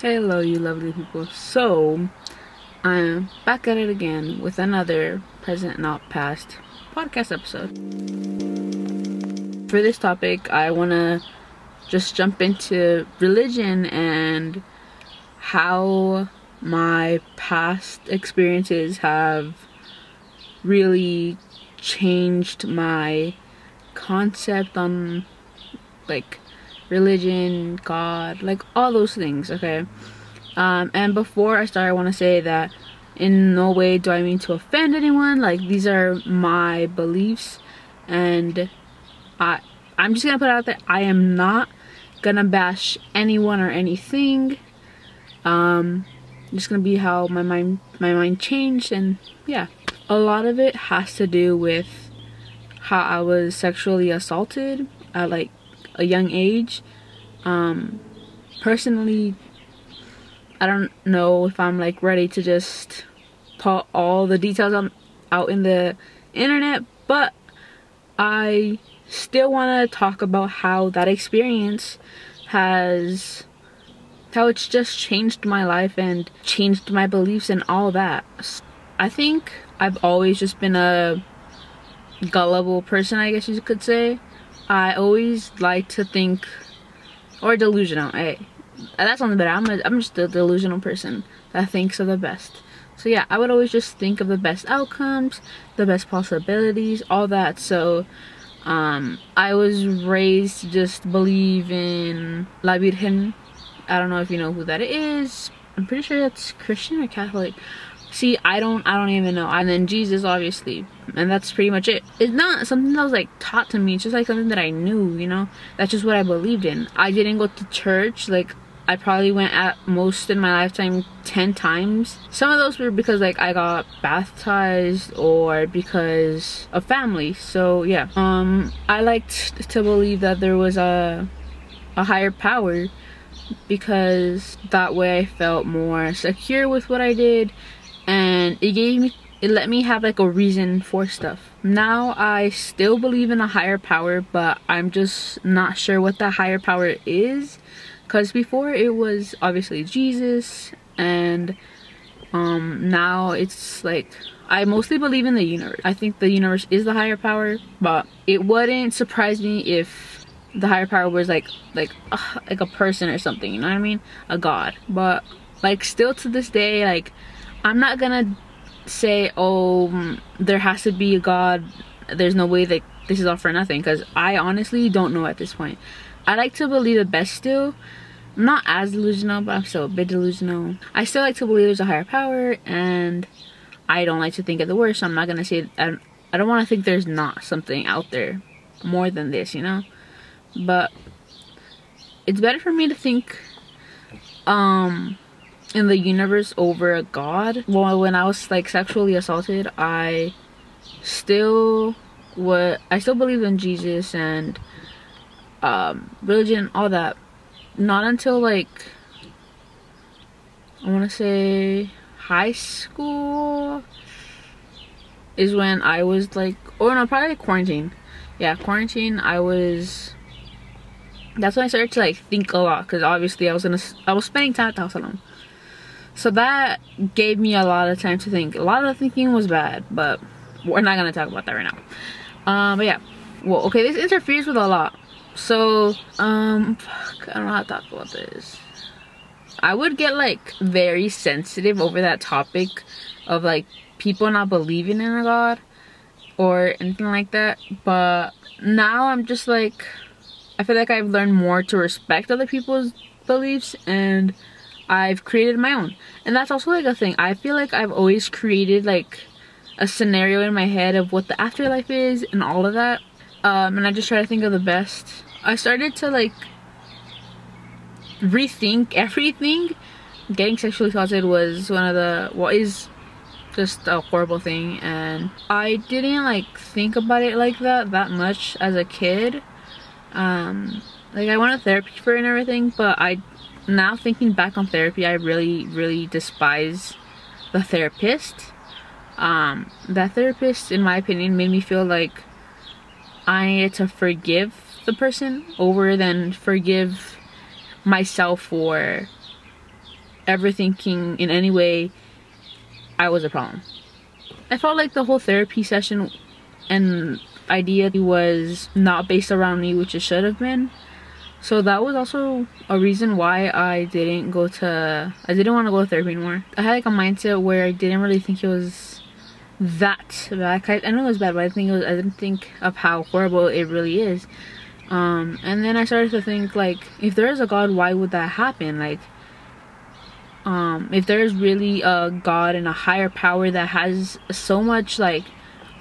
Hello, you lovely people. So, I'm back at it again with another present, not past podcast episode. For this topic, I want to just jump into religion and how my past experiences have really changed my concept on, like, religion, God, like all those things, okay? And before I start, I want to say that in no way do I mean to offend anyone. Like, these are my beliefs, and I'm just gonna put it out there, I am not gonna bash anyone or anything. Just gonna be how my mind changed, and yeah. A lot of it has to do with how I was sexually assaulted at like a young age. Personally, I don't know if I'm like ready to just put all the details out in the internet, but I still want to talk about how that experience how it's just changed my life and changed my beliefs and all that. I think I've always just been a gullible person, I guess you could say. I always like to think, or delusional. Hey, that sounds better. I'm just a delusional person that thinks of the best. So yeah, I would always just think of the best outcomes, the best possibilities, all that. So I was raised to just believe in La Virgen. I don't know if you know who that is. I'm pretty sure that's Christian or Catholic. See, I don't even know. And then Jesus, obviously, and that's pretty much it. It's not something that was like taught to me. It's just like something that I knew, you know. That's just what I believed in. I didn't go to church. Like, I probably went at most in my lifetime 10 times. Some of those were because like I got baptized or because of family. So yeah, I liked to believe that there was a higher power, because that way I felt more secure with what I did. And it let me have like a reason for stuff. Now I still believe in a higher power, but I'm just not sure what that higher power is. Because before it was obviously Jesus, and now it's like I mostly believe in the universe. I think the universe is the higher power, but it wouldn't surprise me if the higher power was like a person or something, you know what I mean? A god. But like still to this day, like I'm not gonna say, oh, there has to be a god, there's no way that this is all for nothing, because I honestly don't know at this point. I like to believe the best still. I'm not as delusional, but I'm still a bit delusional. I still like to believe there's a higher power, and I don't like to think of the worst, so I'm not gonna say I don't want to think there's not something out there more than this, you know? But it's better for me to think in the universe over a god. Well, when I was like sexually assaulted, I still believe in Jesus and religion, all that. Not until like I want to say high school is when I was like, oh no, probably like quarantine. Yeah, quarantine. That's when I started to like think a lot, because obviously I was spending time at the house alone. So that gave me a lot of time to think. A lot of the thinking was bad, but we're not gonna talk about that right now. But yeah, well, okay, this interferes with a lot. So fuck, I don't know how to talk about this. I would get like very sensitive over that topic of like people not believing in a god or anything like that. But now I'm just like, I feel like I've learned more to respect other people's beliefs, and I've created my own. And that's also like a thing. I feel like I've always created like a scenario in my head of what the afterlife is and all of that. And I just try to think of the best. I started to like rethink everything. Getting sexually assaulted was is just a horrible thing, and I didn't like think about it like that much as a kid. Like I went to therapy for it and everything, but now thinking back on therapy, I really despise the therapist. That therapist, in my opinion, made me feel like I needed to forgive the person over than forgive myself for ever thinking in any way I was a problem. I felt like the whole therapy session and idea was not based around me, which it should have been. So that was also a reason why I didn't want to go to therapy anymore. I had like a mindset where I didn't really think it was that bad. I know it was bad, but I didn't think of how horrible it really is. And then I started to think, like, if there is a God, why would that happen? Like, if there's really a God and a higher power that has so much like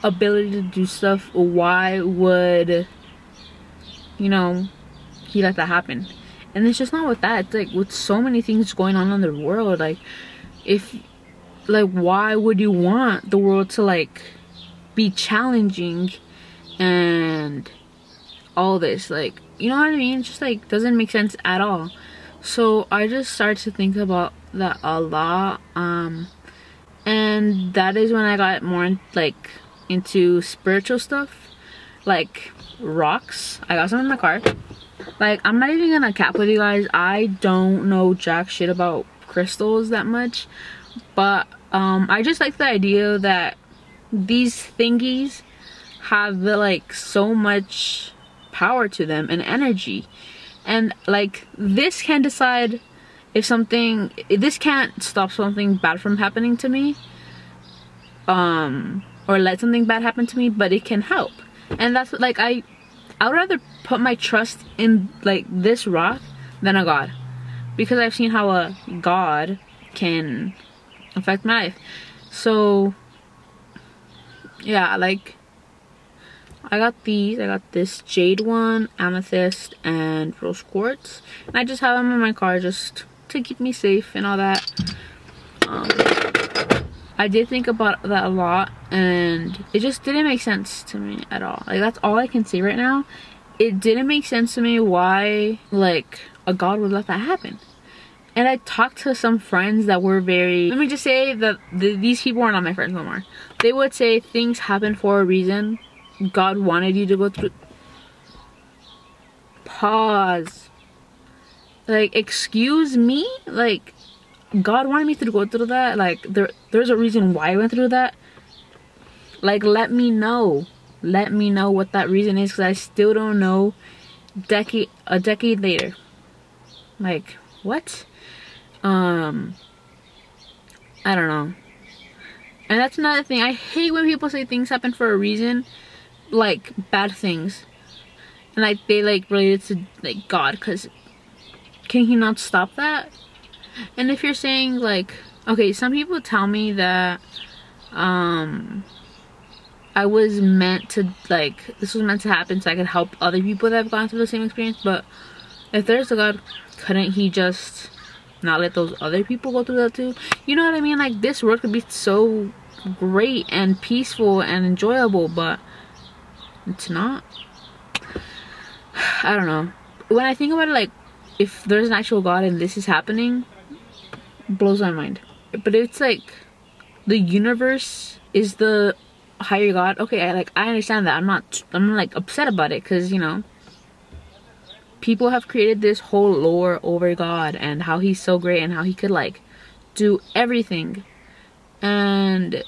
ability to do stuff, why would, you know, he let that happen? And it's just not with that. It's like with so many things going on in the world, like, why would you want the world to like be challenging and all this? Like, you know what I mean? It just like doesn't make sense at all. So I just started to think about that a lot, and that is when I got more like into spiritual stuff, like rocks. I got some in my car. Like, I'm not even gonna cap with you guys, I don't know jack shit about crystals that much, but I just like the idea that these thingies have like so much power to them and energy, and like this can decide if this can't stop something bad from happening to me, or let something bad happen to me, but it can help. And that's what, like, I would rather put my trust in like this rock than a God, because I've seen how a God can affect my life. So yeah, like, I got this jade one, amethyst, and rose quartz, and I just have them in my car just to keep me safe and all that. I did think about that a lot, and it just didn't make sense to me at all. Like, that's all I can say right now. It didn't make sense to me why like a God would let that happen. And I talked to some friends that were very, let me just say that these people are not my friends no more. They would say things happen for a reason. God wanted you to go through. Pause. Like, excuse me? Like, God wanted me to go through that? Like, there's a reason why I went through that? Like, let me know. Let me know what that reason is, because I still don't know a decade later. Like, what? I don't know. And that's another thing. I hate when people say things happen for a reason, like bad things, and like they like relate it to like God, because can he not stop that? And if you're saying like, okay, some people tell me that I was meant to, like, this was meant to happen so I could help other people that have gone through the same experience. But if there's a God, couldn't he just not let those other people go through that too? You know what I mean? Like, this world could be so great and peaceful and enjoyable, but it's not. I don't know. When I think about it, like, if there's an actual God and this is happening, it blows my mind. But it's like the universe is the higher God. Okay, I understand that. I'm not like upset about it, because, you know, people have created this whole lore over God and how he's so great and how he could like do everything. And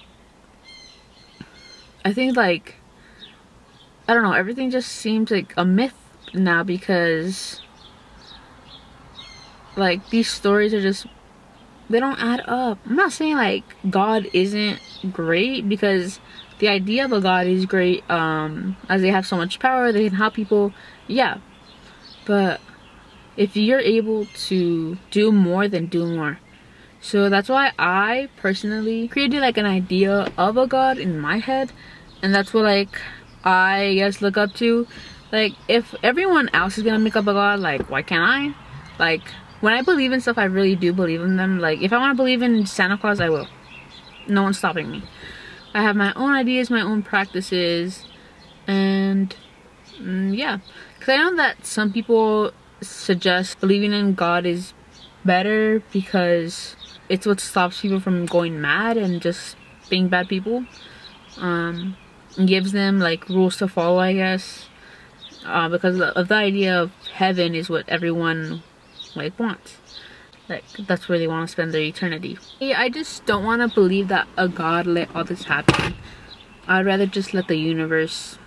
I think, like, I don't know, everything just seems like a myth now, because like these stories are just, they don't add up. I'm not saying like God isn't great, because the idea of a God is great, as they have so much power, they can help people, yeah. But if you're able to do more, then do more. So that's why I personally created like an idea of a God in my head, and that's what like I guess look up to. Like, if everyone else is gonna make up a God, like, why can't I? Like, when I believe in stuff, I really do believe in them. Like, if I want to believe in Santa Claus, I will. No one's stopping me. I have my own ideas, my own practices, and yeah. Because I know that some people suggest believing in God is better because it's what stops people from going mad and just being bad people. And gives them like rules to follow, I guess. Because of the idea of heaven is what everyone like wants. like that's where they want to spend their eternity. I just don't want to believe that a God let all this happen. I'd rather just let the universe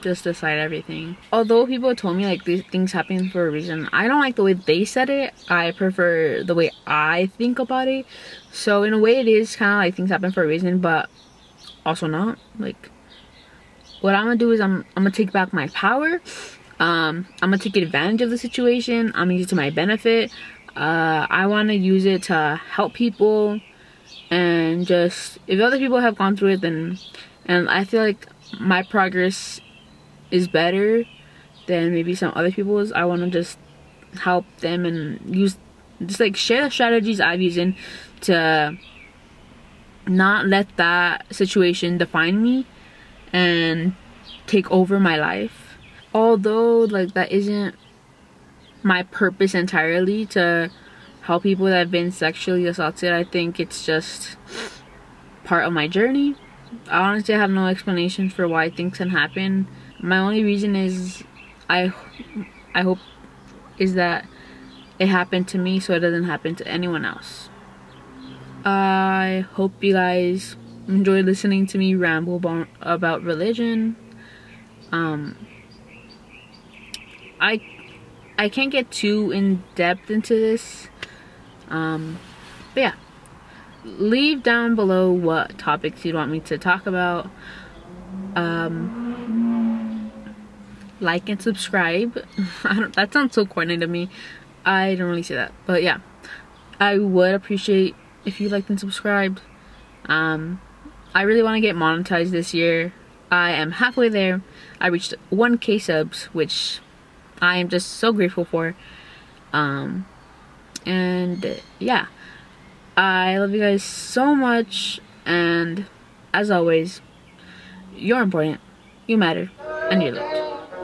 just decide everything. Although people told me like these things happen for a reason, I don't like the way they said it. I prefer the way I think about it. So in a way it is kind of like things happen for a reason, but also not. Like what I'm gonna do is I'm gonna take back my power. I'm gonna take advantage of the situation. I'm gonna use it to my benefit. I want to use it to help people, and just if other people have gone through it, then and I feel like my progress is better than maybe some other people's, I want to just help them and use just like share the strategies I've used in to not let that situation define me and take over my life. Although like that isn't my purpose entirely, to help people that have been sexually assaulted. I think it's just part of my journey. I honestly have no explanation for why things can happen. My only reason is I hope is that it happened to me so it doesn't happen to anyone else. I hope you guys enjoy listening to me ramble about religion. I can't get too in depth into this, but yeah, leave down below what topics you'd want me to talk about. Like and subscribe. That sounds so corny to me. I don't really say that, but yeah, I would appreciate if you liked and subscribed. I really want to get monetized this year. I am halfway there. I reached 1K subs, which I am just so grateful for. And yeah, I love you guys so much, and as always, you're important, you matter, and you're loved.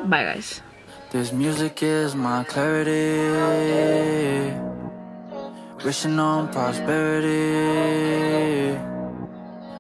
Bye guys. This music is my clarity, wishing on prosperity.